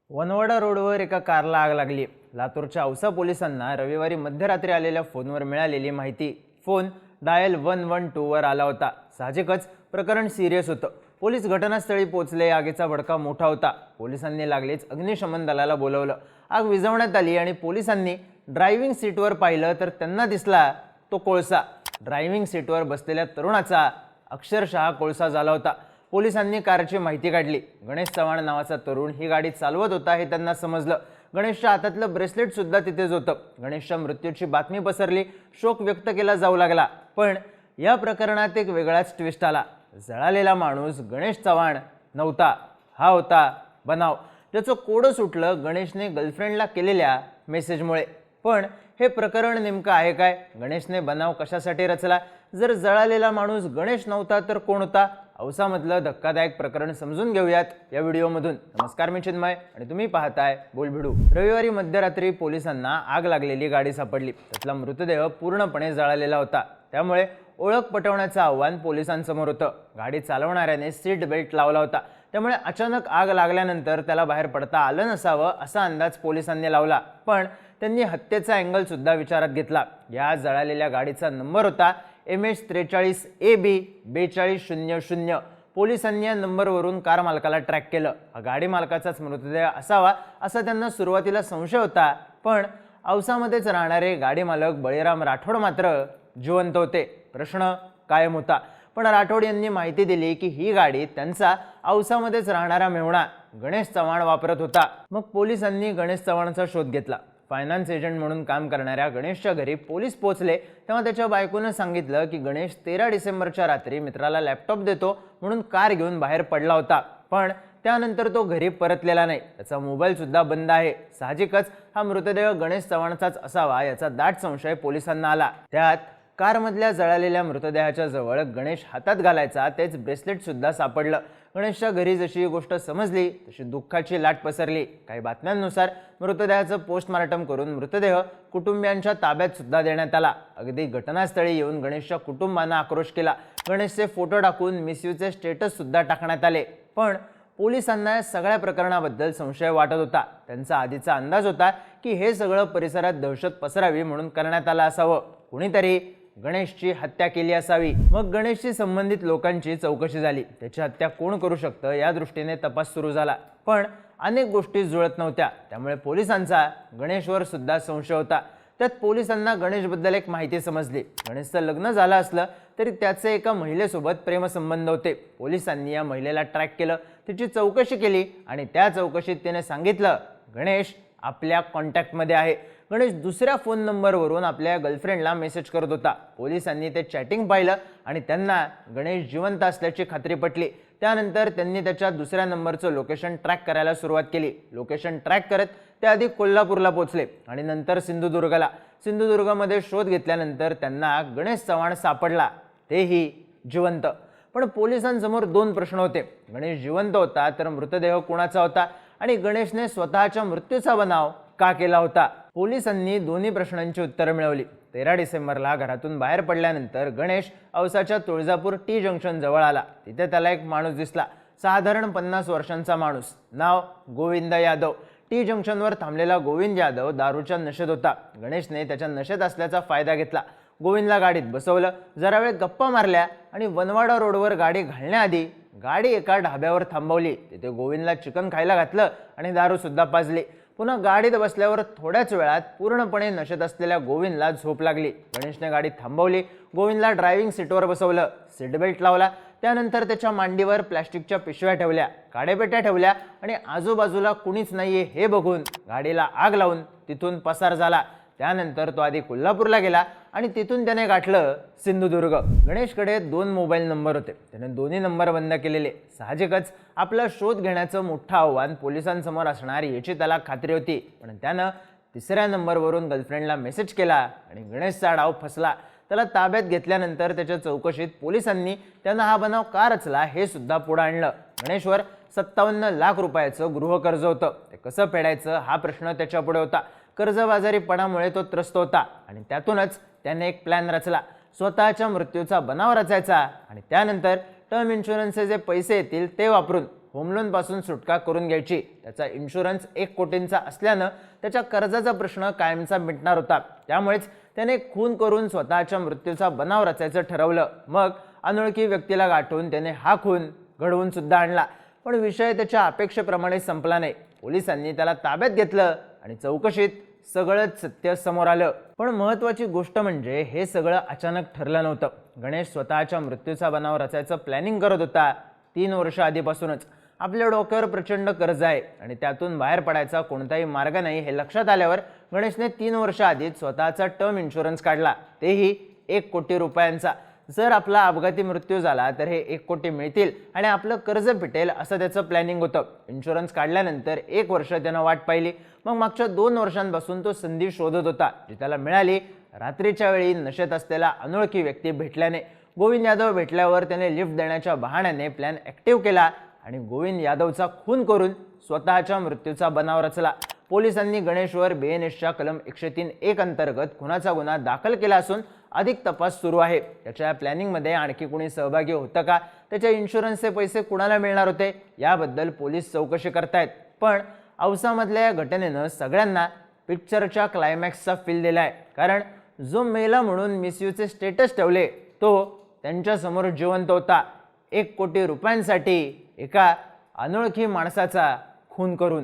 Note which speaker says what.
Speaker 1: वनवाडा रोडवर एका कारला आग लागली। लातूरच्या औसा पोलिसांना रविवारी मध्यरात्री आलेल्या फोनवर मिळालेली माहिती फोन डायल 112 वर आला होता। साहजिकच प्रकरण सिरियस होतं। पोलीस घटनास्थळी पोहोचले। आगीचा भडका मोठा होता। पोलिसांनी लागलीच अग्निशमन दलाला बोलावलं। आग विझवण्यात आली आणि पोलिसांनी ड्रायव्हिंग सीटवर पाहिलं तर त्यांना दिसला तो कोळसा। ड्रायव्हिंग सीटवर बसलेल्या तरुणाचा अक्षरशः कोळसा झाला होता। पोलिसांनी कारची माहिती काढली। गणेश चव्हाण नावाचा तरुण ही गाडी चालवत होता हे त्यांना समजलं। गणेशच्या हातातलं ब्रेसलेट सुद्धा तिथेच होतं। गणेशच्या मृत्यूची बातमी पसरली। शोक व्यक्त केला जाऊ लागला। पण या प्रकरणात एक वेगळाच ट्विस्ट आला। जळालेला माणूस गणेश चव्हाण नव्हता, हा होता बनाव। त्याचं कोड सुटलं गणेशने गर्लफ्रेंडला केलेल्या मेसेजमुळे। पण हे प्रकरण नेमकं आहे काय? गणेशने बनाव कशासाठी रचला? जर जळालेला माणूस गणेश नव्हता तर कोण होता? औसामधलं धक्कादायक प्रकरण समजून घेऊयात या व्हिडिओमधून। नमस्कार, मी चिन्मय आणि तुम्ही पाहताय बोलभिडू। रविवारी मध्यरात्री पोलिसांना आग लागलेली गाडी सापडली। त्यातला मृतदेह पूर्णपणे जळालेला होता। त्यामुळे ओळख पटवण्याचं आव्हान पोलिसांसमोर होतं। गाडी चालवणाऱ्याने सीट बेल्ट लावला होता। त्यामुळे अचानक आग लागल्यानंतर त्याला बाहेर पडता आलं नसावं असा अंदाज पोलिसांनी लावला। पण त्यांनी हत्येचा अँगल सुद्धा विचारात घेतला। या जळालेल्या गाडीचा नंबर होता MH43AB 4200। पोलिसांनी या नंबरवरून कार मालकाला ट्रॅक केलं। हा गाडी मालकाचाच मृतदेह असावा असा त्यांना सुरुवातीला संशय होता। पण औसामध्येच राहणारे गाडी मालक बळीराम राठोड मात्र जिवंत होते। प्रश्न कायम होता। पण राठोड यांनी माहिती दिली की ही गाडी त्यांचा औसामध्येच राहणारा मेहुणा गणेश चव्हाण वापरत होता। मग पोलिसांनी गणेश चव्हाणचा शोध घेतला। फायनान्स एजंट म्हणून काम करणाऱ्या गणेशच्या घरी पोलीस पोहोचले तेव्हा त्याच्या बायकोने सांगितलं की गणेश 13 डिसेंबरच्या रात्री मित्राला लॅपटॉप देतो म्हणून कार घेऊन बाहेर पडला होता। पण त्यानंतर तो घरी परतलेला नाही। त्याचा मोबाईल सुद्धा बंद आहे। साहजिकच हा मृतदेह गणेश चव्हाणचाच असावा याचा दाट संशय पोलिसांना आला। त्यात कारमधल्या जळालेल्या मृतदेहाच्या जवळ गणेश हातात घालायचा तेच ब्रेसलेट सुद्धा सापडलं। गणेशच्या घरी जशी ही गोष्ट समजली तशी दुःखाची लाट पसरली। काही बातम्यांनुसार मृतदेहाचं पोस्टमार्टम करून मृतदेह कुटुंबियांच्या ताब्यात सुद्धा देण्यात आला। अगदी घटनास्थळी येऊन गणेशच्या कुटुंबानं आक्रोश केला। गणेशचे फोटो टाकून मिसयूजचे स्टेटस सुद्धा टाकण्यात आले। पण पोलिसांना या सगळ्या प्रकरणाबद्दल संशय वाटत होता। त्यांचा आधीचा अंदाज होता की हे सगळं परिसरात दहशत पसरावी म्हणून करण्यात आलं असावं। कुणीतरी गणेशची हत्या केली असावी। मग गणेशशी संबंधित लोकांची चौकशी झाली। त्याची हत्या कोण करू शकतं या दृष्टीने तपास सुरू झाला। पण अनेक गोष्टी जुळत नव्हत्या। त्यामुळे पोलिसांचा गणेशवर सुद्धा संशय होता। त्यात पोलिसांना गणेशबद्दल एक माहिती समजली। गणेशचं लग्न झालं असलं तरी त्याचे एका महिलेसोबत प्रेमसंबंध होते। पोलिसांनी या महिलेला ट्रॅक केलं, तिची चौकशी केली आणि त्या चौकशीत तिने सांगितलं गणेश आपल्या कॉन्टॅक्टमध्ये आहे। गणेश दुसऱ्या फोन नंबरवरून आपल्या गर्लफ्रेंडला मेसेज करत होता। पोलिसांनी ते चॅटिंग पाहिलं आणि त्यांना गणेश जिवंत असल्याची खात्री पटली। त्यानंतर त्यांनी त्याच्या दुसऱ्या नंबरचं लोकेशन ट्रॅक करायला सुरुवात केली। लोकेशन ट्रॅक करत ते आधी कोल्हापूरला पोहोचले आणि नंतर सिंधुदुर्गला। सिंधुदुर्गमध्ये शोध घेतल्यानंतर त्यांना गणेश चव्हाण सापडला, तेही जिवंत। पण पोलिसांसमोर दोन प्रश्न होते। गणेश जिवंत होता तर मृतदेह कुणाचा होता आणि गणेशने स्वतःच्या मृत्यूचा बनाव का केला होता? पोलिसांनी दोन्ही प्रश्नांची उत्तरं मिळवली। 13 डिसेंबरला घरातून बाहेर पडल्यानंतर गणेश औसाच्या तुळजापूर टी जंक्शन जवळ आला। तिथे त्याला एक माणूस दिसला, साधारण 50 वर्षांचा माणूस, नाव गोविंद यादव। टी जंक्शनवर थांबलेला गोविंद यादव दारूच्या नशेत होता। गणेशने त्याच्या नशेत असल्याचा फायदा घेतला। गोविंदला गाडीत बसवलं, जरा वेळ गप्पा मारल्या आणि वनवाडा रोडवर गाडी घालण्याआधी गाडी एका ढाब्यावर थांबवली। तिथे गोविंदला चिकन खायला घातलं आणि दारू सुद्धा पाजली। पुन्हा गाडीत बसल्यावर थोड्याच वेळात पूर्णपणे नशेत असलेल्या गोविंदला झोप लागली। गणेशने गाडी थांबवली, गोविंदला ड्रायव्हिंग सीटवर बसवलं, सीट बेल्ट लावला। त्यानंतर त्याच्या मांडीवर प्लॅस्टिकच्या पिशव्या ठेवल्या, काडेपेट्या ठेवल्या आणि आजूबाजूला कुणीच नाहीये हे बघून गाडीला आग लावून तिथून पसार झाला। त्यानंतर तो आधी कोल्हापूरला गेला आणि तिथून त्याने गाठलं सिंधुदुर्ग। गणेशकडे 2 मोबाईल नंबर होते। त्याने दोन्ही नंबर बंद केलेले। साहजिकच आपला शोध घेण्याचं मोठं आव्हान पोलिसांसमोर असणार याची त्याला खात्री होती। पण त्यानं तिसऱ्या नंबरवरून गर्लफ्रेंडला मेसेज केला आणि गणेशचा डाव फसला। त्याला ताब्यात घेतल्यानंतर त्याच्या चौकशीत पोलिसांनी त्यांना हा बनाव का रचला हे सुद्धा पुढे आणलं। गणेशवर 57 लाख रुपयाचं गृहकर्ज होतं। ते कसं फेडायचं हा प्रश्न त्याच्यापुढे होता। कर्जबाजारीपणामुळे तो त्रस्त होता आणि त्यातूनच त्याने एक प्लॅन रचला। स्वतःच्या मृत्यूचा बनाव रचायचा आणि त्यानंतर टर्म इन्शुरन्सचे जे पैसे येतील ते वापरून होम लोनपासून सुटका करून घ्यायची. त्याचा इन्शुरन्स 1 कोटींचा असल्यानं त्याच्या कर्जाचा प्रश्न कायमचा मिटणार होता. त्यामुळेच त्याने खून करून स्वतःच्या मृत्यूचा बनाव रचायचं ठरवलं. मग अनोळखी व्यक्तीला गाठून त्याने हा खून घडवून सुद्धा आणला. पण विषय त्याच्या अपेक्षेप्रमाणे संपला नाही. पोलिसांनी त्याला ताब्यात घेतलं आणि चौकशीत सगळंच सत्य समोर आलं. पण महत्त्वाची गोष्ट म्हणजे हे सगळं अचानक ठरलं नव्हतं. गणेश स्वतःच्या मृत्यूचा बनाव रचायचं प्लॅनिंग करत होता 3 वर्ष आधीपासूनच. आपल्या डोक्यावर प्रचंड कर्ज आहे आणि त्यातून बाहेर पडायचा कोणताही मार्ग नाही हे लक्षात आल्यावर गणेशने 3 वर्ष आधीच स्वतःचा टर्म इन्शुरन्स काढला, तेही 1 कोटी रुपयांचा. जर आपला अपघाती मृत्यू झाला तर हे 1 कोटी मिळतील आणि आपलं कर्ज पिटेल असं त्याचं प्लॅनिंग होतं. इन्शुरन्स काढल्यानंतर 1 वर्ष त्यानं वाट पाहिली. मग मागच्या 2 वर्षांपासून तो संधी शोधत होता, जी त्याला मिळाली रात्रीच्या वेळी नशेत असलेला अनोळखी व्यक्ती भेटल्याने. गोविंद यादव भेटल्यावर त्याने लिफ्ट देण्याच्या बहाण्याने प्लॅन ॲक्टिव्ह केला आणि गोविंद यादवचा खून करून स्वतःच्या मृत्यूचा बनाव रचला. पोलिसांनी गणेशवर BNSच्या कलम 103(1) अंतर्गत खुनाचा गुन्हा दाखल केला असून अधिक तपास सुरू आहे. त्याच्या प्लॅनिंगमध्ये आणखी कोणी सहभागी होतं का, त्याच्या इन्शुरन्सचे पैसे कुणाला मिळणार होते याबद्दल पोलीस चौकशी करतायत. पण औसामधल्या या घटनेनं सगळ्यांना पिक्चरच्या क्लायमॅक्सचा फील दिलाय. कारण जो मेला म्हणून मिसयूचे स्टेटस ठेवले तो त्यांच्यासमोर जिवंत होता, 1 कोटी रुपयांसाठी एका अनोळखी माणसाचा खून करून.